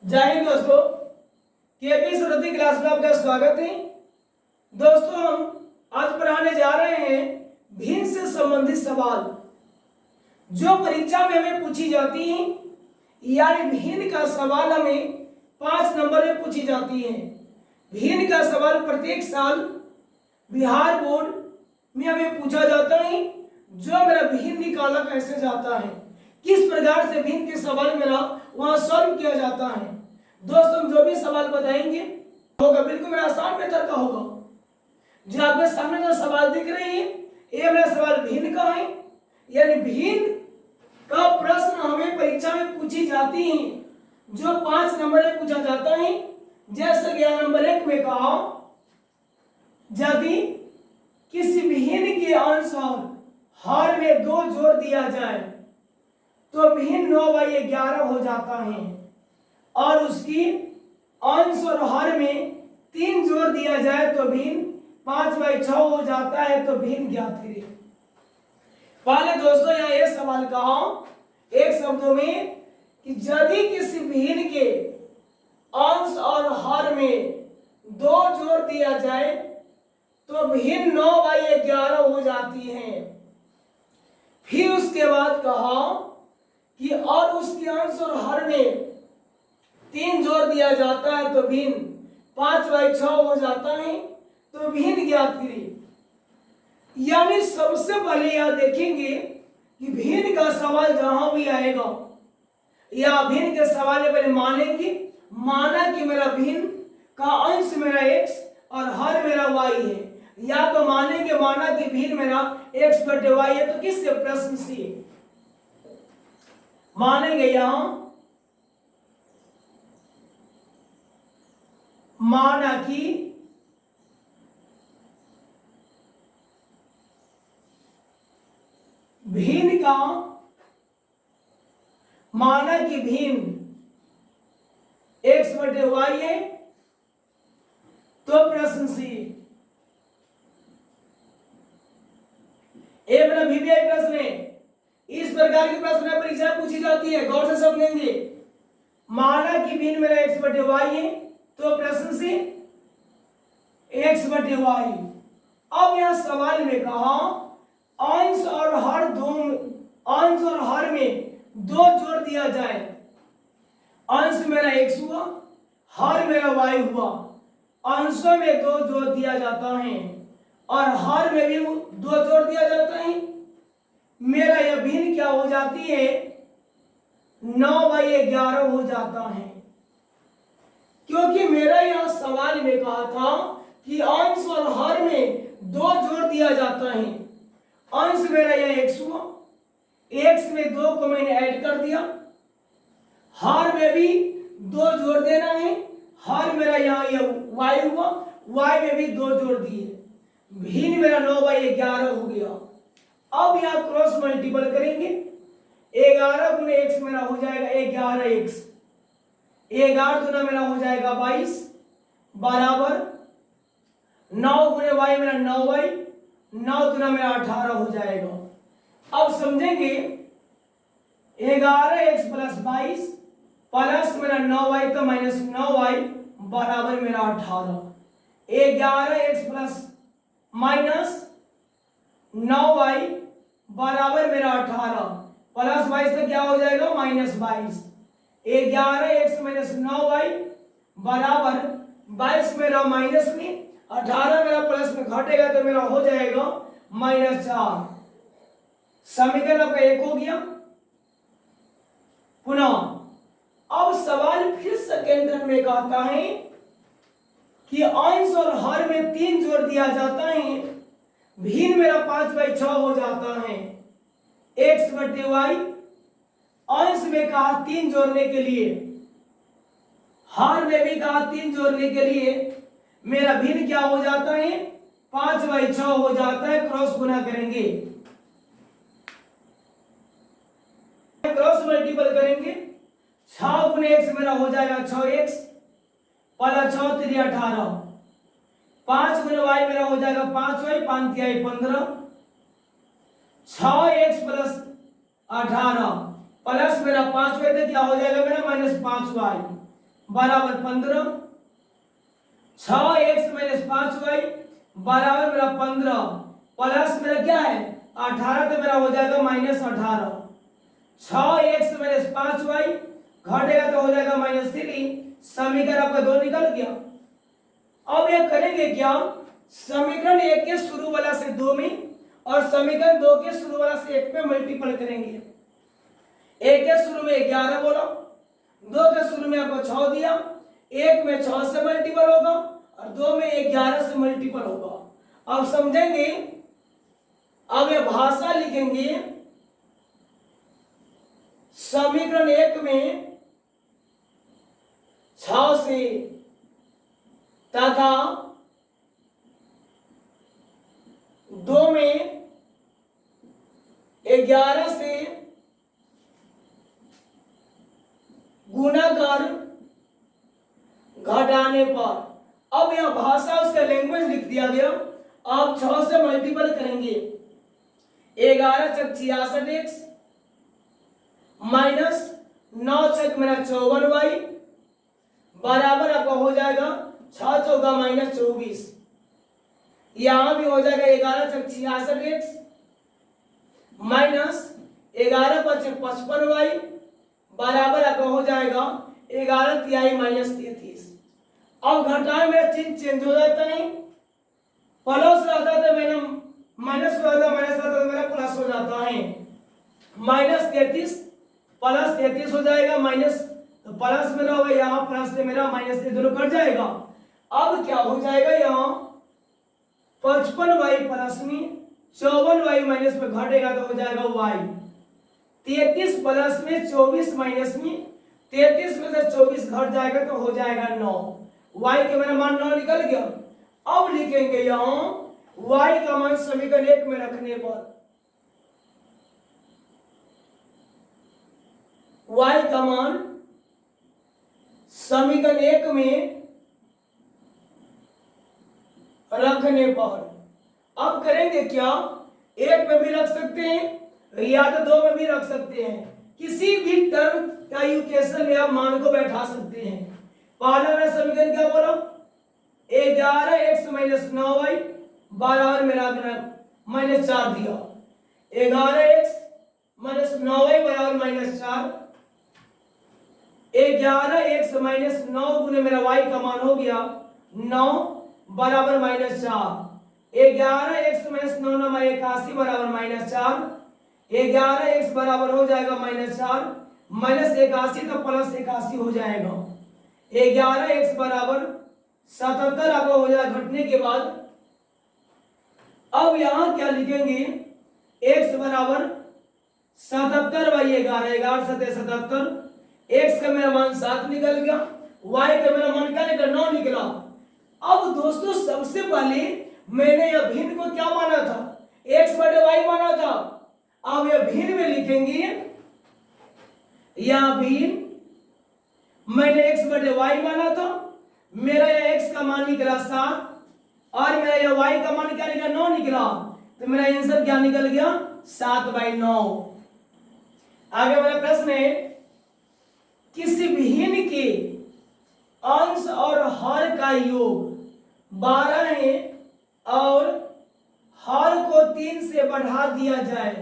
जय हिंद दोस्तों, KP Surti class में आपका स्वागत है। दोस्तों, हम आज पढ़ाने जा रहे हैं भिन्न से संबंधित सवाल जो परीक्षा में हमें पूछी जाती हैं। यानी भिन्न का सवाल हमें 5 नंबर में पूछी जाती है। भिन्न का सवाल प्रत्येक साल बिहार बोर्ड में हमें पूछा जाता है। जो मेरा भिन्न निकाला कैसे जाता है, किस प्रकार से भिन्न के सवाल मेरा वहां सॉल्व किया जाता है। दोस्तों, जो भी सवाल बताएंगे होगा बिल्कुल मेरा आसान मेथड का होगा। जो आपके सामने जो सवाल दिख रही है ये मेरा सवाल भिन्न का है। यानी भिन्न का प्रश्न हमें परीक्षा में पूछी जाती है जो 5 नंबर में पूछा जाता है। जैसे कि नंबर 1 में कहा, यदि किसी भिन्न के अंश और हर में 2 जोड़ दिया जाए तो भिन्न 9/11 हो जाता है और उसकी अंश और हर में 3 जोड़ दिया जाए तो भिन्न 5/6 हो जाता है। तो भिन्न ज्ञात करिए। पहले दोस्तों यहाँ ये सवाल कहा एक शब्दों में कि यदि किसी भिन्न के अंश और हर में 2 जोड़ दिया जाए तो भिन्न 9/11 हो जाती है। फिर उसके बाद कहा कि और उसके अंश और हर में 3 जोड़ दिया जाता है तो भिन्न 5/6 हो जाता है। तो भिन्न ज्ञात करिए। यानी सबसे पहले यह देखेंगे कि भिन्न का सवाल जहां भी आएगा या भिन्न के सवाल में पहले मानेंगे, माना कि मेरा भिन्न का अंश मेरा x और हर मेरा y है, या तो मानेंगे माना कि भिन्न मेरा x/y है। तो किससे? प्रश्न से मानेंगे। यहां माना कि भिन्न का माना कि भिन्न x/y है। तो प्रश्न सी ये मेरा VBI प्रश्न है। इस प्रकार के प्रश्न परीक्षा पूछी जाती है, गौर से समझेंगे। माना कि भिन्न मेरा x/y है तो प्रश्न से x/y। अब यह सवाल में कहा अंश और हर में 2 जोड़ दिया जाए। अंश मेरा x हुआ, हर मेरा y हुआ। अंशों में 2 जोड़ दिया जाता है और हर में भी 2 जोड़ दिया जाता है। मेरा यह भिन्न क्या हो जाती है? 9/11 हो जाता है। क्योंकि मेरा यह सवाल में कहा था कि अंश और हर में 2 जोड़ दिया जाता है। अंश मेरा यह x हुआ, x में 2 को मैंने ऐड कर दिया। हर में भी 2 जोड़ देना है। हर मेरा यहाँ यह y हुआ, y में भी 2 जोड़ दिए। भिन्न मेरा 9/11 हो गया। अब यहाँ क्रॉस मल्टीपल करेंगे। 11 गुने x मेरा हो जाएगा 11x। 11 गुना मेरा हो जाएगा 22 बराबर 9 गुने y मेरा 9y। 9 गुना मेरा 18 हो जाएगा। अब समझेंगे 11x + 22 प्लस मेरा 9y तो माइनस 9y बराबर मेरा 18। 11x प्लस माइनस 9y बराबर मेरा 18 प्लस 22 तो क्या हो जाएगा? -22। 11x माइनस 9y बराबर 22 मेरा माइनस में, 18 मेरा प्लस में घटेगा तो मेरा हो जाएगा -4। समीकरण आपका 1 हो गया। पुनः अब सवाल फिर सेकेंड टर्म में कहता है कि अंश और हर में 3 जोड़ दिया जाता है। भिन्न मेरा 5/6 हो जाता है। x/y अंश में कहा 3 जोड़ने के लिए, हर में भी कहा 3 जोड़ने के लिए। मेरा भिन्न क्या हो जाता है? 5/6 हो जाता है। क्रॉस गुना करेंगे, क्रॉस मल्टीपल करेंगे। 6 गुने x मेरा हो जाएगा 6x प्लस 6 3 18। 5 गुने y मेरा हो जाएगा 5y 5 3 15। 6x प्लस 18 प्लस मेरा 5y तो क्या हो जाएगा मेरा -5y बराबर 15, 6x माइनस 5y बराबर मेरा 15 प्लस मेरा क्या है 18, तो मेरा हो जाएगा -18। 6x माइनस 5y घटेगा तो हो जाएगा -3। समीकरण आपका 2 निकल गया। अब ये करेंगे क्या, समीकरण 1 के शुरू वाला से 2 में और समीकरण 2 के शुरू वाला से 1 में मल्टीपल करेंगे। 1 के शुरू में 11 बोला, 2 के शुरू में आपको 6 दिया, 1 में 6 से मल्टीपल होगा और 2 में 11 से मल्टीपल होगा। अब समझेंगे, अब ये भाषा लिखेंगे, समीकरण 1 में 6 से तथा 2 में 11 से गुणा कर घटाने पर, अब यह भाषा उसका लैंग्वेज लिख दिया गया। आप 6 से मल्टीपल करेंगे, 11 चक 66x माइनस 9 चक मेरा 54y बराबर आपका हो जाएगा 6 चौका -24। यहां भी हो जाएगा 11 चक 66x माइनस 11 पचे 55y बराबर आपका हो जाएगा 11 तिहाई -33। अब घटाएं मेरा चिन्ह चेंज हो जाता है, प्लस रहता तो मैंने माइनस रहता, माइनस रहता तो मेरा प्लस हो जाता है। -33 प्लस 33 हो जाएगा, माइनस तो प्लस मेरा होगा, यहाँ प्लस से मेरा माइनस से दोनों कट जाएगा। अब क्या हो जाएगा, यहाँ 55y प्लस में 54y माइनस में घटेगा तो हो जाएगा y। 33 प्लस में 24 माइनस में 33 में से 24 घट जाएगा तो हो जाएगा 9। y के मेरा मान 9 निकल गया। अब लिखेंगे यहाँ y का मान समीकरण 1 में रखने पर, y का मान समीकरण 1 में रखने पर, अब करेंगे क्या, 1 में भी रख सकते हैं या तो 2 में भी रख सकते हैं, किसी भी टर्म का इक्वेशन में आप मान को बैठा सकते हैं। पहला मेरा समीकरण क्या बोला, 11x माइनस 9y बराबर मेरा -4 दिया, 11x माइनस 9y बराबर -4, 11x माइनस 9 गुने मेरा y का मान हो गया 9 बराबर -4, 11x माइनस 9 9 81 बराबर -4, 11x बराबर हो जाएगा -4 माइनस 81 तो प्लस 81 हो जाएगा, 11x बराबर 77 आपका हो जाएगा घटने के बाद। अब यहां क्या लिखेंगे, x बराबर 77/11, 11 7 77, x का मेरा मान 7 निकल गया, y का मेरा मान क्या निकला 9 निकला। अब दोस्तों सबसे पहले मैंने यह भिन्न को क्या माना था, x बटे y माना था। अब यह भिन्न में लिखेंगे, यह भिन्न मैंने x बटे y माना था, मेरा यह x का मान निकला 7 और मेरा यह y का मान क्या निकला 9 निकला, तो मेरा आंसर क्या निकल गया 7/9। आगे मेरा प्रश्न है, किसी भिन्न के अंश और हर का योग 12 है और हर को 3 से बढ़ा दिया जाए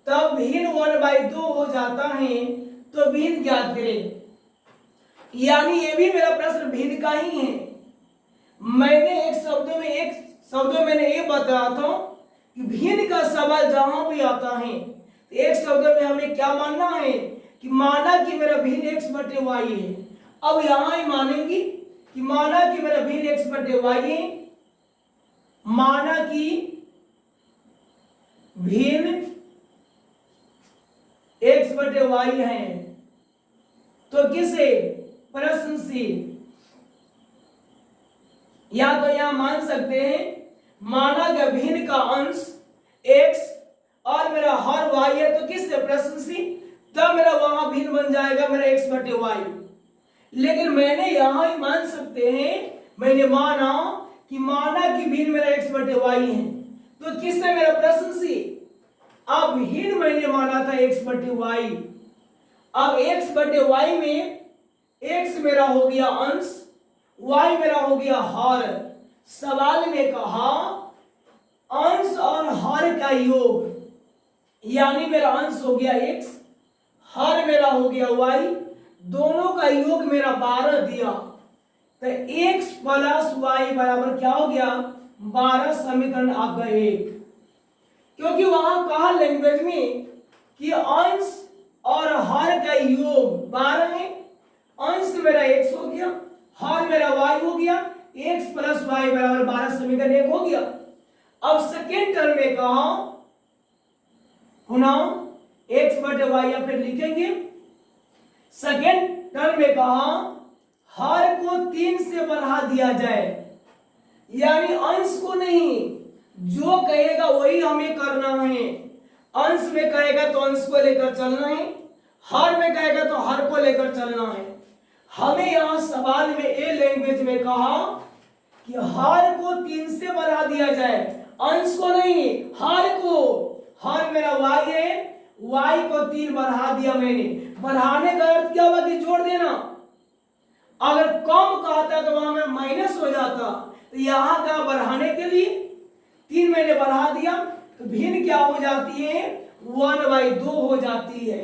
तब भिन्न 1/2 हो जाता है, तो भिन्न ज्ञात करें। यानी ये भी मेरा प्रश्न भिन्न का ही है। मैंने एक शब्द में मैंने ये बताया था कि भिन्न का सवाल जहां भी आता है तो एक शब्द में हमें क्या मानना है कि माना कि मेरा भिन्न x बटे y है। अब यहां ही मानेंगे कि माना कि मेरा भिन्न x बटे y है, माना कि भिन्न x बटे y है, तो किसे प्रश्न से या तो यहां मान सकते हैं माना कि भिन्न का अंश x और मेरा हर y है, तो किससे प्रश्न से, तब मेरा वहां भिन्न बन जाएगा मेरा x बटे y। लेकिन मैंने यहां ही मान सकते हैं, मैंने माना कि भिन्न मेरा x बटे y है, तो किससे मेरा प्रश्न से, अब भिन्न मैंने माना था x बटे y। अब x बटे y में x मेरा हो गया अंश, y मेरा हो गया हर। सवाल में कहा अंश और हर का योग, यानी मेरा अंश हो गया x, हर मेरा हो गया y, दोनों का योग मेरा 12 दिया, तो x प्लस y बराबर क्या हो गया 12। समीकरण आपका 1, क्योंकि वहां कहा लैंग्वेज में कि अंश और हर का योग 12 है। अंश मेरा x हो गया, हर मेरा y हो गया, x प्लस y बराबर 12, समीकरण 1 हो गया। अब सेकेंड टर्म में कहा पुनः x बटे y, या फिर लिखेंगे सेकेंड टर्म में कहा हर को 3 से बढ़ा दिया जाए, यानी अंश को नहीं, जो कहेगा वही हमें करना है। अंश में कहेगा तो अंश को लेकर चलना है, हर में कहेगा तो हर को लेकर चलना है। हमें यहां सवाल में ए लैंग्वेज में कहा कि हर को 3 से बढ़ा दिया जाए, अंश को नहीं, हर को। हर मेरा y है, y को 3 बढ़ा दिया मैंने। बढ़ाने का अर्थ क्या हुआ कि जोड़ देना। अगर कम कहता तो वहां में माइनस हो जाता, तो यहां का बढ़ाने के लिए 3 मैंने बढ़ा दिया, तो भिन्न क्या हो जाती है 1/2 हो जाती है,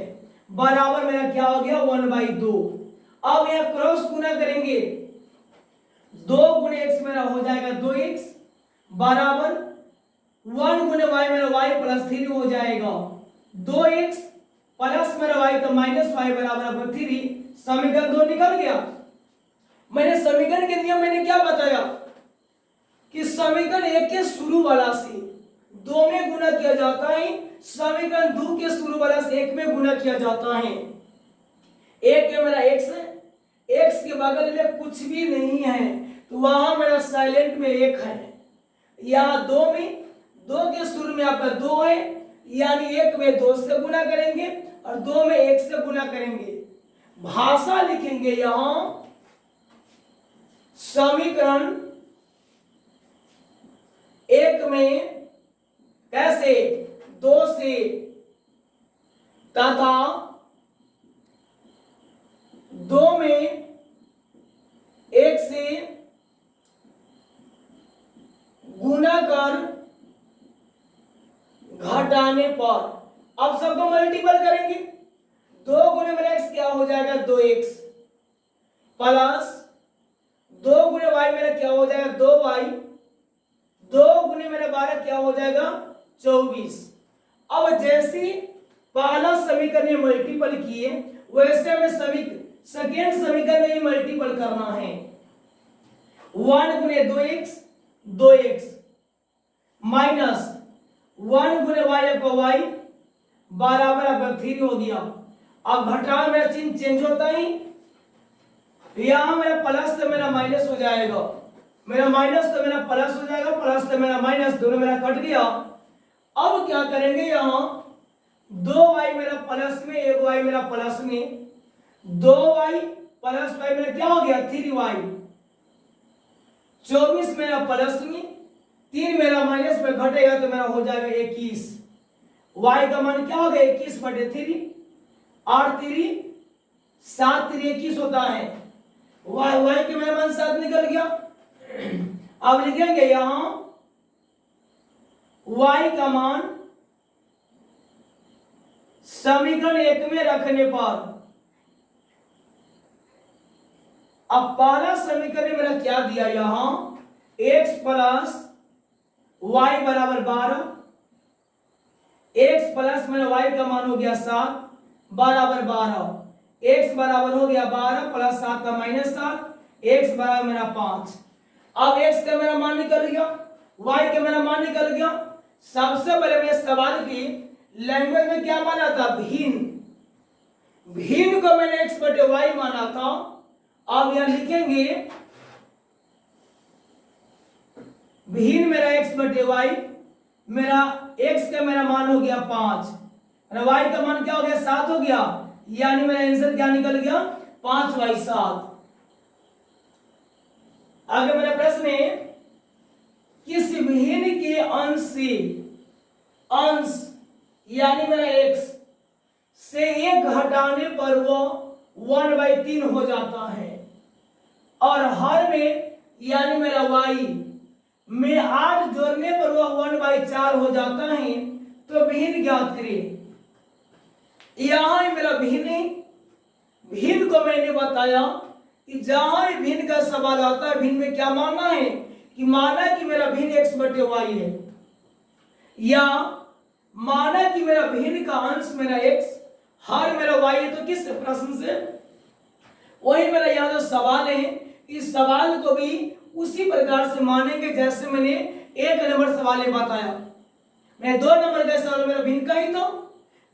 बराबर मेरा क्या हो गया 1/2। अब यह क्रॉस गुना करेंगे, 2 गुने x मेरा हो जाएगा 2x, बराबर 1 गुने y मेरा y प्लस 3 हो जाएगा, 2x प्लस मेरा y तो माइनस y बराबर 3। समीकरण 2 निकल गया। मैंने समीकरण के नियम मैंने क्या बताया कि समीकरण 1 के शुरू वाला से 2 में गुना किया जाता है, समीकरण 2 के शुरू वाला से 1 में गुना किया जाता है। 1 के मेरा x है, x के बगल में कुछ भी नहीं है, तो वहां मेरा साइलेंट में 1 है। यहाँ 2 में, 2 के शुरू में आपका 2 है, यानी 1 में 2 से गुना करेंगे और 2 में 1 से गुना करेंगे। भाषा लिखेंगे यहां समीकरण 1 में कैसे 2 से तथा 2 में 1 से गुना कर घटाने पर, अब सबको मल्टीपल करेंगे। 2 गुने मेरा x क्या हो जाएगा 2x, प्लस 2 गुने y मेरा क्या हो जाएगा 2y, 2 गुने मेरा 12 क्या हो जाएगा 24। अब जैसे पहला समीकरण में मल्टीपल किए, वैसे हमें सेकेंड समीकरण में मल्टीपल करना है। 1 गुने 2x 2x, माइनस 1 गुने y को y बराबर आपका 3 हो गया। अब घटाओ मेरा चिन्ह चेंज होता है, यहां मेरा प्लस से मेरा माइनस हो जाएगा, मेरा माइनस तो मेरा प्लस हो जाएगा, प्लस से मेरा माइनस, दोनों मेरा कट गया। अब क्या करेंगे, यहां 2y मेरा प्लस में, 1y मेरा प्लस में, 2y प्लस y मेरा क्या हो गया 3y, 24 मेरा प्लस में, 3 मेरा माइनस में घटेगा तो मेरा हो जाएगा 21। y का मान क्या हो गया 21/3, 8 3 7 3 21 होता है। y के मेरा मान 7 निकल गया। अब लिखेंगे यहां y का मान समीकरण 1 में रखने पर, अब पहला समीकरण मेरा क्या दिया, यहां x प्लस y बराबर 12, x प्लस मेरा y का मान हो गया 7 बराबर 12, x बराबर हो गया 12 प्लस 7 का माइनस 7, x बराबर मेरा 5। अब x का मेरा मान निकल गया, y का मेरा मान निकल गया। सबसे पहले मैं सवाल की लैंग्वेज में क्या माना था भिन्न, भिन्न को मैंने x/y माना था। अब यहां लिखेंगे भिन्न मेरा x/y, मेरा x का मेरा मान हो गया 5, y का मान क्या हो गया 7 हो गया, यानी मेरा आंसर क्या निकल गया 5/7। आगे मेरा प्रश्न है किस भिन्न के अंश से, अंश यानी मेरा x से 1 घटाने पर वो 1/3 हो जाता है। और हर में यानी मेरा y में 8 जोड़ने पर वह 1/4 हो जाता है। तो भिन्न ज्ञात करिए। यहां मेरा भिन्न को मैंने बताया कि जहां भिन्न का सवाल आता है, भिन्न में क्या मानना है कि माना कि मेरा भिन्न x/y है, या माना कि मेरा भिन्न का अंश मेरा x, हर मेरा y है। तो किस प्रश्न से, वही मेरा यहाँ जो सवाल है, इस सवाल को भी उसी प्रकार से मानेंगे जैसे मैंने 1 नंबर सवाल में बताया। मैं 2 नंबर का सवाल मेरा भिन्न का ही था,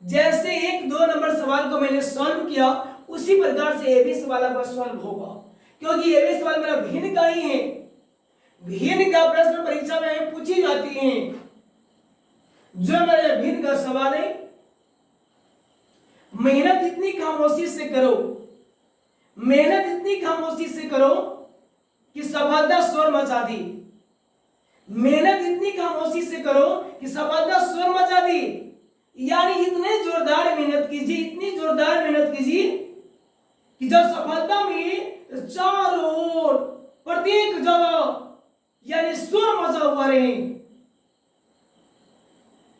जैसे 1-2 नंबर सवाल को मैंने सॉल्व किया उसी प्रकार से ये भी सवाल आपका सॉल्व होगा, क्योंकि ये भी सवाल मेरा भिन्न का ही है। भिन्न का प्रश्न परीक्षा में पूछी जाती है। जो मेरे भिन्न का सवाल है, मेहनत इतनी खामोशी से करो, मेहनत इतनी खामोशी से करो कि सफलता शोर मचा दी। मेहनत इतनी खामोशी से करो कि सफलता शोर मचा दी, यानी इतने जोरदार मेहनत कीजिए, इतनी जोरदार मेहनत कीजिए कि जब सफलता मिली तो चारों ओर प्रत्येक जगह यानी शोर मचा हुआ रहे।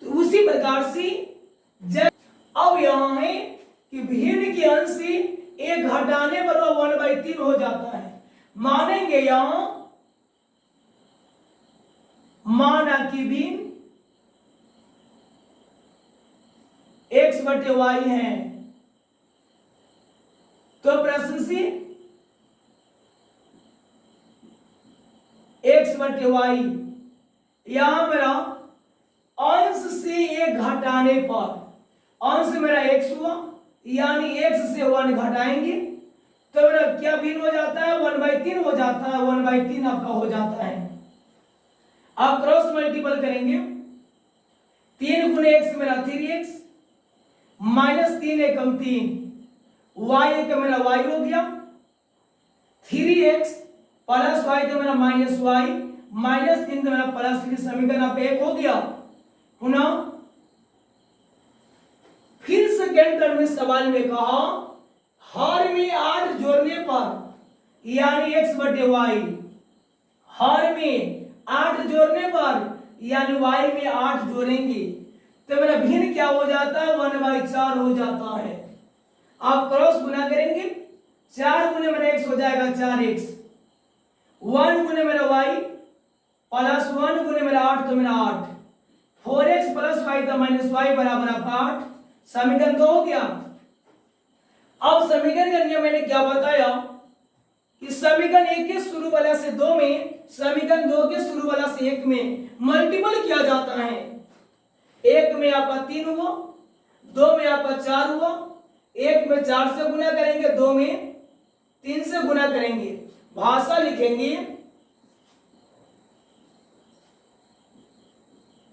तो उसी प्रकार से अब यहां है कि भिन्न के अंश से 1 घटाने पर वह 1/3 हो जाता है। मानेंगे यहां माना कि भिन्न x/y है। तो प्रश्न से x/y, यहां मेरा अंश से 1 घटाने पर, अंश मेरा x हुआ, यानी x से 1 घटाएंगे तो मेरा क्या भिन्न हो जाता है, 1/3 हो जाता है। 1/3 आपका हो जाता है। आप क्रॉस मल्टीपल करेंगे, 3 गुने x मेरा 3x, -3 एकम 3, y एक मेरा y हो गया, 3x प्लस y तो मेरा -y, -3 तो मेरा +3, समीकरण आप 1 हो गया। पुनः फिर सेकेंड टर्म में सवाल में कहा हर में 8 जोड़ने पर यानी x/y, हर में 8 जोड़ने पर यानी y में 8 जोड़ेंगे तो मेरा भिन्न क्या हो जाता है, 1/4 हो जाता है। आप क्रॉस गुना करेंगे, 4 गुने मेरा x हो जाएगा 4x, 1 गुने मेरा y प्लस 1 गुने मेरा 8 तो मेरा 8, 4x प्लस y तो -y बराबर आपका 8। समीकरण 2 हो गया। अब समीकरण के नियम मैंने क्या बताया कि समीकरण 1 के शुरू वाला से 2 में, समीकरण 2 के शुरू वाला से 1 में मल्टीपल किया जाता है। 1 में आपका 3 हुआ, 2 में आपका 4 हुआ, 1 में 4 से गुना करेंगे, 2 में 3 से गुना करेंगे। भाषा लिखेंगे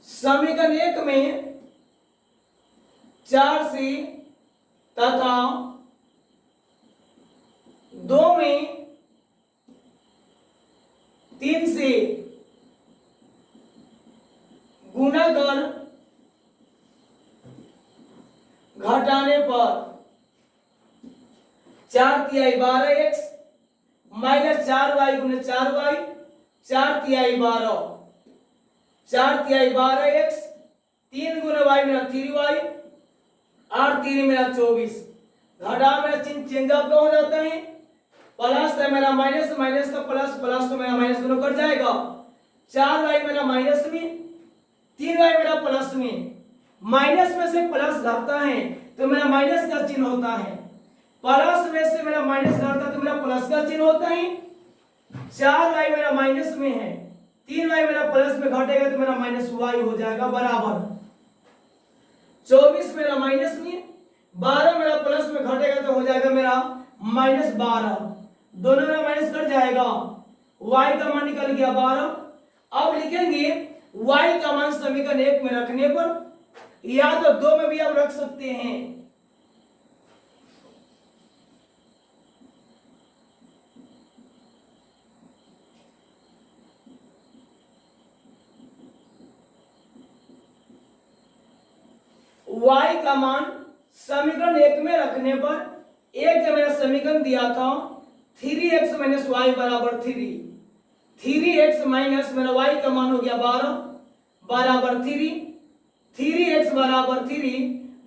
समीकरण 1 में 4 से तथा 2 में 3 से गुना कर घटाने पर 4 तिहाई 12x माइनस 4y गुने 4y, 4 तिहाई 12, 4 तिहाई 12x, 3 गुने y मेरा 3y, 8 3 मेरा 24। घटा मेरा चिन्ह चेंज अप हो जाता है, प्लस है मेरा माइनस, माइनस का प्लस, प्लस तो मेरा माइनस दोनों कट जाएगा। 4y मेरा माइनस में, 3y मेरा प्लस में, माइनस में से प्लस घटता है तो मेरा माइनस का चिन्ह होता है, प्लस में से मेरा माइनस घटता है तो मेरा प्लस का चिन्ह होता है। 4y मेरा माइनस में है, 3y मेरा प्लस में घटेगा तो मेरा -y हो जाएगा बराबर 24 मेरा माइनस में, 12 मेरा प्लस में घटेगा तो हो जाएगा मेरा -12, दोनों मेरा माइनस कट जाएगा, y का मान निकल गया 12। अब लिखेंगे y का मान समीकरण 1 में रखने पर, या तो 2 में भी आप रख सकते हैं। y का मान समीकरण 1 में रखने पर एक जो मेरा समीकरण दिया था 3x माइनस वाई बराबर 3x माइनस मेरा y का मान हो गया 12 बराबर 3x बराबर 3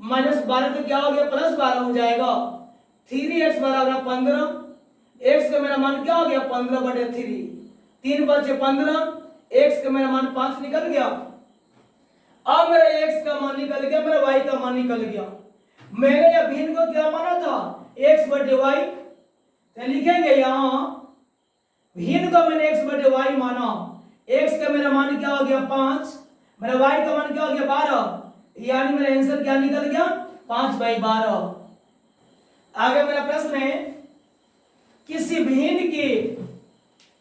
माइनस 12 तो क्या हो गया प्लस 12 हो जाएगा। 3x बराबर 15, x का मेरा मान क्या हो गया 15/3, 3 बचे 15, x का मेरा मान 5 निकल गया। अब मेरा x का मान निकल गया, मेरा y का मान निकल गया। मैंने यह भिन्न को क्या माना था x/y, तो लिखेंगे यहाँ भिन्न को मैंने x/y माना। x का मेरा मान क्या हो गया 5, मेरा y का मान क्या हो गया 12, यानी मेरा आंसर क्या निकल गया 5/12। आगे मेरा प्रश्न है किसी भिन्न के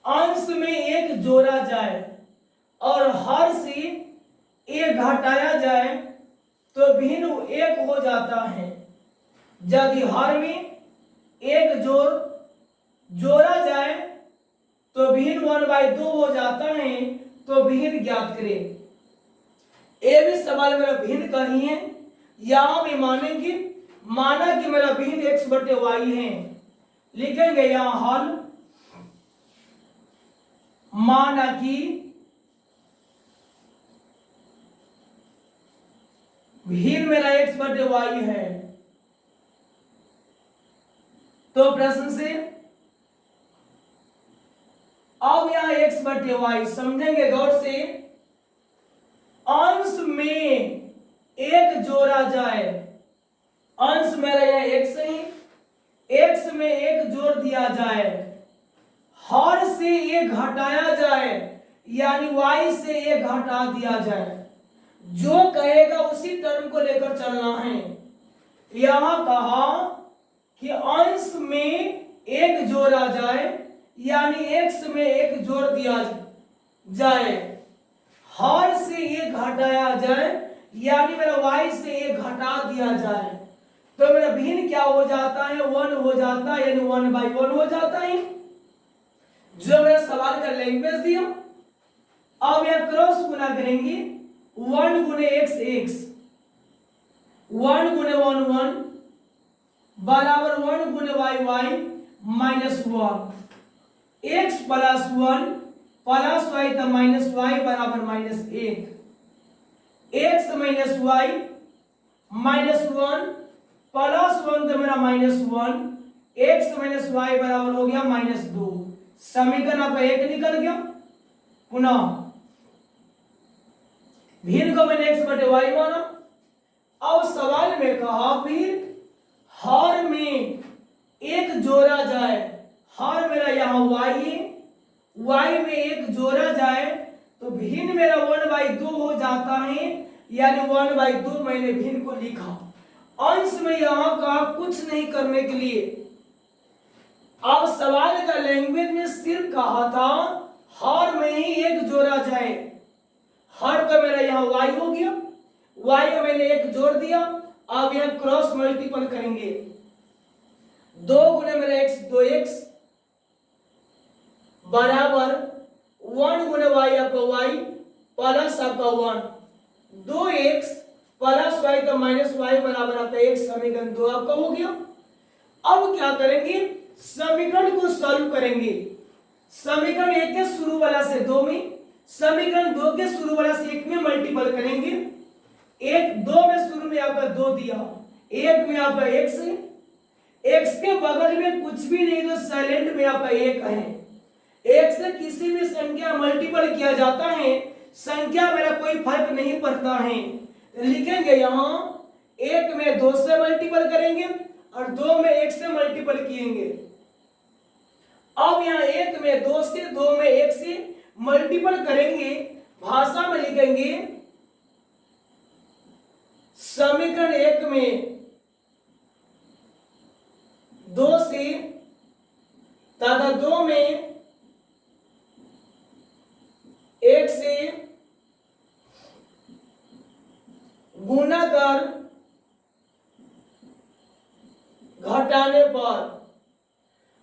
अंश में एक जोड़ा जाए और हर से एक घटाया जाए तो भिन्न एक हो जाता है। यदि हर में एक जोड़ा जाए तो भिन्न 1/2 हो जाता है, तो भिन्न ज्ञात करें। ये भी सवाल मेरा भिन्न का ही है। यहां भी मानेंगे, माना कि मेरा भिन्न x/y है, लिखेंगे यहां हल, माना कि भिन्न मेरा x/y है। तो प्रश्न से अब यहां x/y समझेंगे गौर से, अंश में एक जोड़ा जाए, अंश मेरा यह x है, x में एक जोड़ दिया जाए, हर से एक घटाया जाए यानी y से एक घटा दिया जाए। जो कहेगा उसी टर्म को लेकर चलना है। यहां कहा कि अंश में एक जोड़ा जाए यानी x में एक जोड़ दिया जाए, हर से एक घटाया जाए यानी मेरा y से एक घटा दिया जाए, तो मेरा भिन्न क्या हो जाता है 1 हो जाता है, यानी 1/1 हो जाता है। जो मेरा सवाल का लैंग्वेज दिया, अब यह क्रॉस गुना करेंगे, 1 गुने x 1 गुने 1 1 बराबर 1 गुने y minus 1, x plus 1 plus y तो माइनस y बराबर -1, x minus y minus 1 plus 1 तो मेरा -1, x माइनस y बराबर हो गया -2। समीकरण आपका 1 निकल गया। पुनः भिन्न को मैंने x/y माना। अब सवाल में कहा फिर हर में एक जोड़ा जाए, हर मेरा यहाँ y है, y में एक जोड़ा जाए तो भिन्न मेरा 1/2 हो जाता है, यानी 1/2 मैंने भिन्न को लिखा। अंश में यहाँ का कुछ नहीं करने के लिए। अब सवाल का लैंग्वेज में सिर्फ कहा था हर में ही एक जोड़ा जाए, हर का मेरा यहाँ y हो गया, y में मैंने एक जोड़ दिया। अब यहाँ क्रॉस मल्टीपल करेंगे, 2 गुने मेरा x 2x बराबर 1 गुने y आपका y प्लस आपका 1, 2x प्लस y का माइनस y बराबर आपका 1, समीकरण 2 आपका हो गया। अब क्या करेंगे, समीकरण को सॉल्व करेंगे। समीकरण 1 के शुरू वाला से 2 में, समीकरण 2 के शुरू वाला से 1 में मल्टीपल करेंगे। 2 में शुरू में आपका 2 दिया, 1 में आपका x है, x के बगल में कुछ भी नहीं तो साइलेंट में आपका 1 है। 1 से किसी भी संख्या मल्टीपल किया जाता है, संख्या मेरा कोई फर्क नहीं पड़ता है। लिखेंगे यहाँ 1 में 2 से मल्टीपल करेंगे और 2 में 1 से मल्टीपल किएंगे। अब यहाँ 1 में 2 से, 2 में 1 से मल्टीपल करेंगे, भाषा में लिखेंगे समीकरण 1 में 2 से तथा 2 में 1 से गुना कर घटाने पर,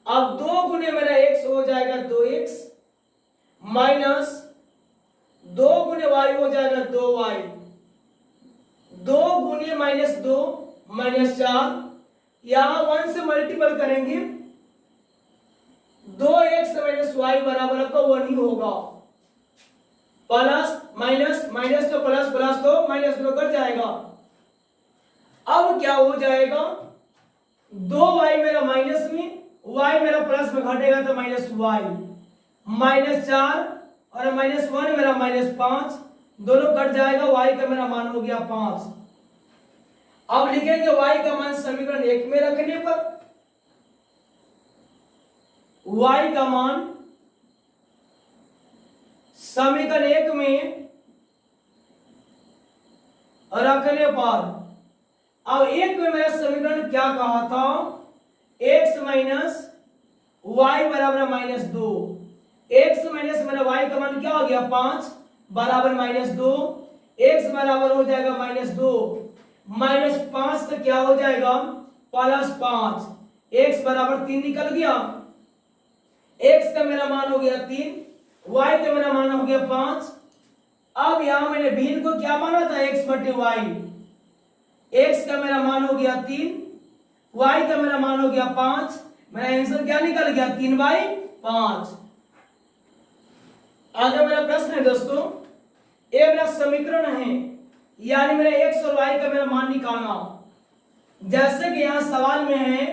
अब 2 गुने मेरा x हो जाएगा 2x माइनस 2 गुने y हो जाएगा 2y, 2 गुने -2 -4 यहां 1 से मल्टीपल करेंगे 2x माइनस वाई बराबर आपका 1 ही होगा। प्लस माइनस माइनस तो प्लस प्लस तो माइनस तो कट जाएगा। अब क्या हो जाएगा 2y मेरा माइनस में y मेरा प्लस में घटेगा तो माइनस y -4 और -1 मेरा -5 दोनों कट जाएगा। y का मेरा मान हो गया 5। अब लिखेंगे y का मान समीकरण 1 में रखने पर y का मान समीकरण 1 में रखने पर अब 1 में मेरा समीकरण क्या कहा था x माइनस वाई बराबर -2। x माइनस मेरा y का मान क्या हो गया 5 बराबर -2। x बराबर हो जाएगा -2 -5 तो क्या हो जाएगा +5। x बराबर 3 निकल गया। x का मेरा मान हो गया 3, y का मेरा मान हो गया 5। अब यहां मैंने भिन्न को क्या माना था x बटे वाई। x का मेरा मान हो गया 3, y का मेरा मान हो गया 5। मेरा आंसर क्या निकल गया 3/5। आगे मेरा प्रश्न है दोस्तों, ये मेरा समीकरण है यानी मेरा x और y का मेरा मान निकालना। जैसे कि यहां सवाल में है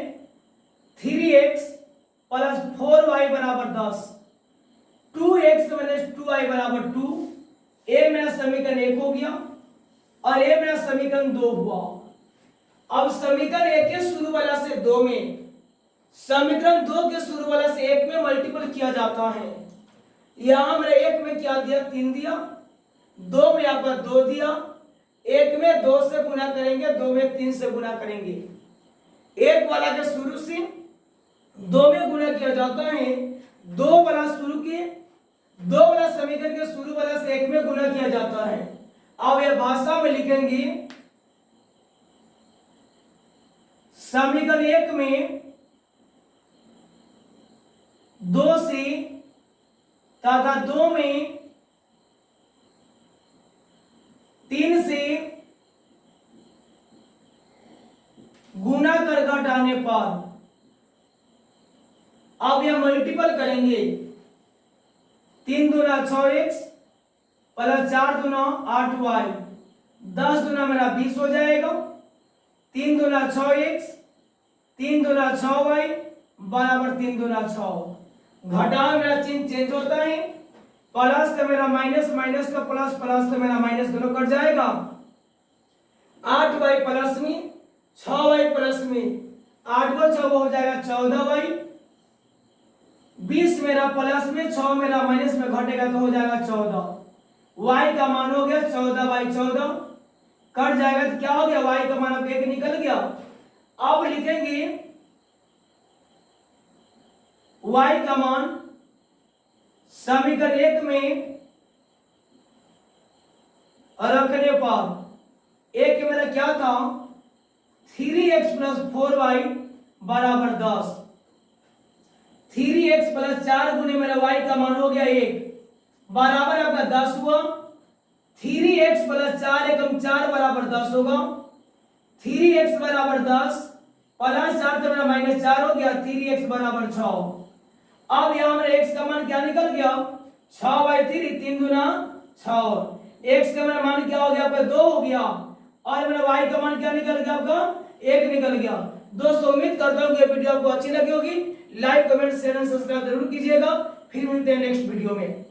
3x प्लस 4y बराबर 10, 2x माइनस 2y बराबर 2। ये मेरा समीकरण 1 हो गया और ये मेरा समीकरण 2 हुआ। अब समीकरण 1 के शुरू वाला से 2 में, समीकरण 2 के शुरू वाला से 1 में मल्टीपल किया जाता है। यहां मेरे 1 में क्या दिया 3 दिया, 2 में आपका 2 दिया, 1 में 2 से गुना करेंगे, 2 में 3 से गुना करेंगे। 1 वाला के शुरू से 2 में गुना किया जाता है, 2 वाला शुरू के 2 वाला समीकरण के शुरू वाला से 1 में गुना किया जाता है। अब यह भाषा में लिखेंगे समीकरण 1 में 2 से तथा 2 में 3 से गुना कर घटाने पर अब यह मल्टीपल करेंगे। 3 दूना 6x प्लस 4 दूना 8y, 10 दूना मेरा 20 हो जाएगा। 3 दूना 6x, 3 दूना 6y बराबर 3 दूना 6। घटाओ मेरा चिन्ह चेंज होता है, प्लस का मेरा माइनस, माइनस का प्लस, प्लस का मेरा माइनस दोनों कट जाएगा। 8y प्लस में 6y प्लस में 8 को 6 हो जाएगा 14y, 20 मेरा प्लस में 6 मेरा माइनस में घटेगा तो हो जाएगा 14। y का मान हो गया 14/14 कट जाएगा तो क्या हो गया y का मान अब 1 निकल गया। अब लिखेंगे y का मान समीकरण 1 में रखने पर 1 मेरा क्या था 3x प्लस 4y बराबर 10। 3x प्लस 4 गुने मेरा y का मान हो गया 1 बराबर आपका 10 हुआ। 3x प्लस 4 एकम 4 बराबर 10 होगा। 3x बराबर 10 प्लस 4 तो मेरा -4 हो गया, 3x बराबर 6। अब यहाँ मेरा x का मान क्या निकल गया 6/3, 3 दूना 6। x का मेरा मान क्या हो गया आपका 2 हो गया और मेरा y का मान क्या निकल गया आपका 1 निकल गया। दोस्तों उम्मीद करता हूँ कि वीडियो आपको अच्छी लगी होगी। Like comment share and subscribe जरूर कीजिएगा। फिर मिलते हैं नेक्स्ट वीडियो में।